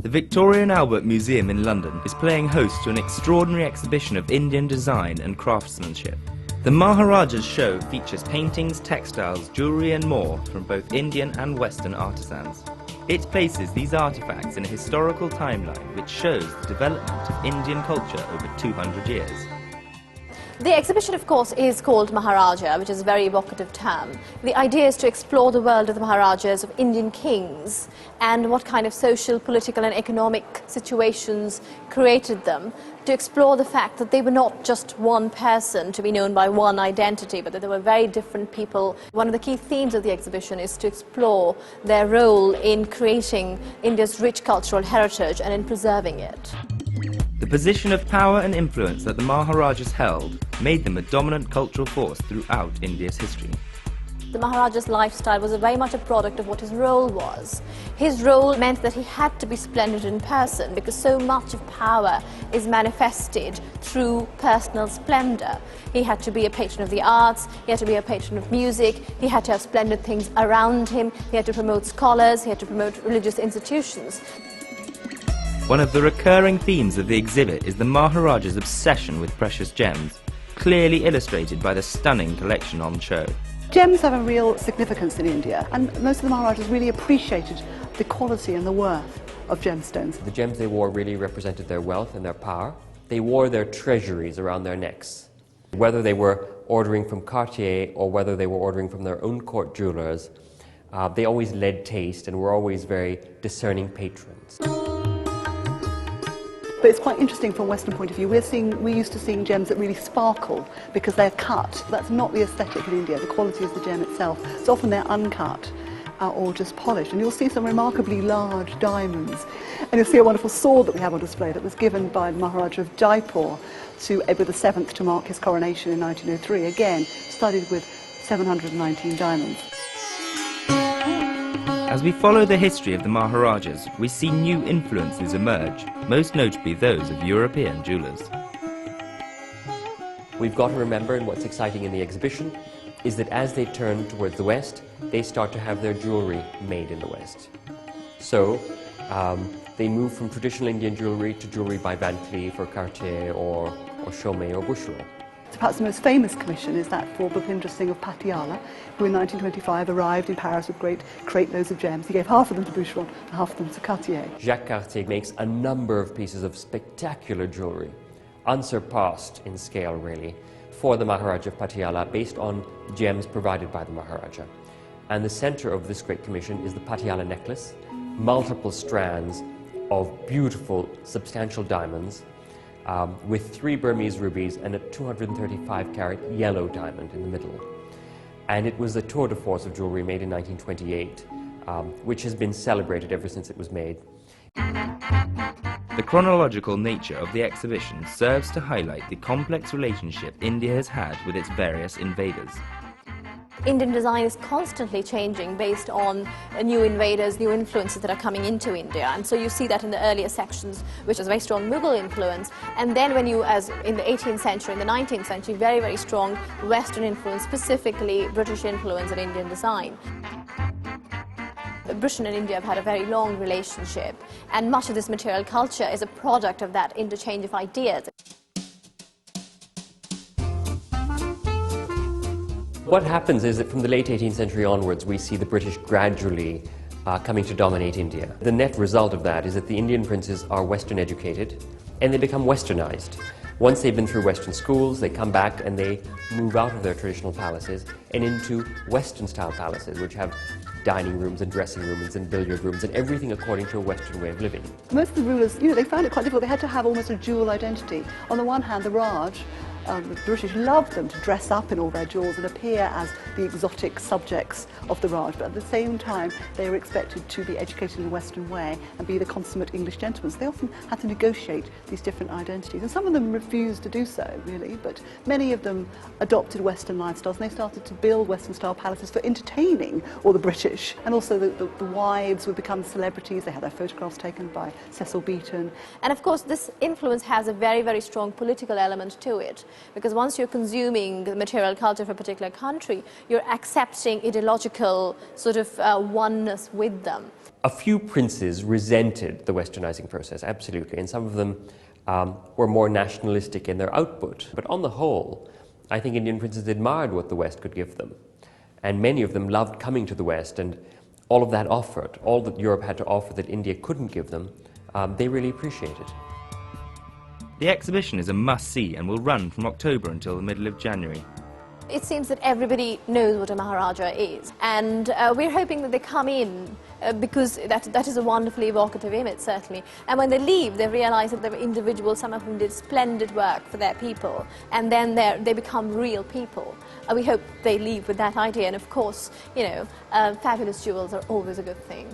The Victoria and Albert Museum in London is playing host to an extraordinary exhibition of Indian design and craftsmanship. The Maharaja's show features paintings, textiles, jewellery and more from both Indian and Western artisans. It places these artefacts in a historical timeline which shows the development of Indian culture over 200 years. The exhibition, of course, is called Maharaja, which is a very evocative term. The idea is to explore the world of the Maharajas, of Indian kings, and what kind of social, political and economic situations created them, to explore the fact that they were not just one person to be known by one identity, but that they were very different people. One of the key themes of the exhibition is to explore their role in creating India's rich cultural heritage and in preserving it. The position of power and influence that the Maharajas held made them a dominant cultural force throughout India's history. The Maharaja's lifestyle was very much a product of what his role was. His role meant that he had to be splendid in person because so much of power is manifested through personal splendor. He had to be a patron of the arts, he had to be a patron of music, he had to have splendid things around him, he had to promote scholars, he had to promote religious institutions. One of the recurring themes of the exhibit is the Maharaja's obsession with precious gems, clearly illustrated by the stunning collection on show. Gems have a real significance in India, and most of the Maharajas really appreciated the quality and the worth of gemstones. The gems they wore really represented their wealth and their power. They wore their treasuries around their necks. Whether they were ordering from Cartier or whether they were ordering from their own court jewelers, they always led taste and were always very discerning patrons. But it's quite interesting from a Western point of view. We're used to seeing gems that really sparkle because they're cut. That's not the aesthetic in India. The quality is the gem itself. So often they're uncut or just polished. And you'll see some remarkably large diamonds. And you'll see a wonderful sword that we have on display that was given by the Maharaja of Jaipur to Edward VII to mark his coronation in 1903. Again, studded with 719 diamonds. As we follow the history of the Maharajas, we see new influences emerge, most notably those of European jewelers. We've got to remember, and what's exciting in the exhibition, is that as they turn towards the West, they start to have their jewellery made in the West. So they move from traditional Indian jewellery to jewellery by Van Cleef or Cartier or Chaumet or Boucheron. Perhaps the most famous commission is that for Bhupendra Singh of Patiala, who in 1925 arrived in Paris with great crate loads of gems. He gave half of them to Boucheron and half of them to Cartier. Jacques Cartier makes a number of pieces of spectacular jewellery, unsurpassed in scale really, for the Maharaja of Patiala based on gems provided by the Maharaja. And the centre of this great commission is the Patiala necklace, multiple strands of beautiful, substantial diamonds, with 3 Burmese rubies and a 235-carat yellow diamond in the middle. And it was a tour de force of jewellery made in 1928, which has been celebrated ever since it was made. The chronological nature of the exhibition serves to highlight the complex relationship India has had with its various invaders. Indian design is constantly changing based on new invaders, new influences that are coming into India. And so you see that in the earlier sections, which is very strong Mughal influence. And then when you, as in the 18th century, in the 19th century, very, very strong Western influence, specifically British influence in Indian design. Britain and India have had a very long relationship, and much of this material culture is a product of that interchange of ideas. What happens is that from the late 18th century onwards, we see the British gradually coming to dominate India. The net result of that is that the Indian princes are Western educated and they become Westernized. Once they've been through Western schools, they come back and they move out of their traditional palaces and into Western-style palaces, which have dining rooms and dressing rooms and billiard rooms and everything according to a Western way of living. Most of the rulers, they found it quite difficult. They had to have almost a dual identity. On the one hand, the Raj, the British loved them to dress up in all their jewels and appear as the exotic subjects of the Raj, but at the same time they were expected to be educated in a Western way and be the consummate English gentlemen. So they often had to negotiate these different identities, and some of them refused to do so, really, but many of them adopted Western lifestyles, and they started to build Western-style palaces for entertaining all the British. And also the wives would become celebrities. They had their photographs taken by Cecil Beaton. And of course this influence has a very, very strong political element to it. because once you're consuming the material culture of a particular country, you're accepting ideological sort of oneness with them. A few princes resented the westernizing process, absolutely, and some of them were more nationalistic in their output. But on the whole, I think Indian princes admired what the West could give them. And many of them loved coming to the West, and all of that offered, all that Europe had to offer that India couldn't give them, they really appreciated. The exhibition is a must-see and will run from October until the middle of January. It seems that everybody knows what a Maharaja is, and we're hoping that they come in because that is a wonderfully evocative image, certainly. And when they leave, they realize that there were individuals, some of whom did splendid work for their people, and then they become real people. We hope they leave with that idea, and of course, you know, fabulous jewels are always a good thing.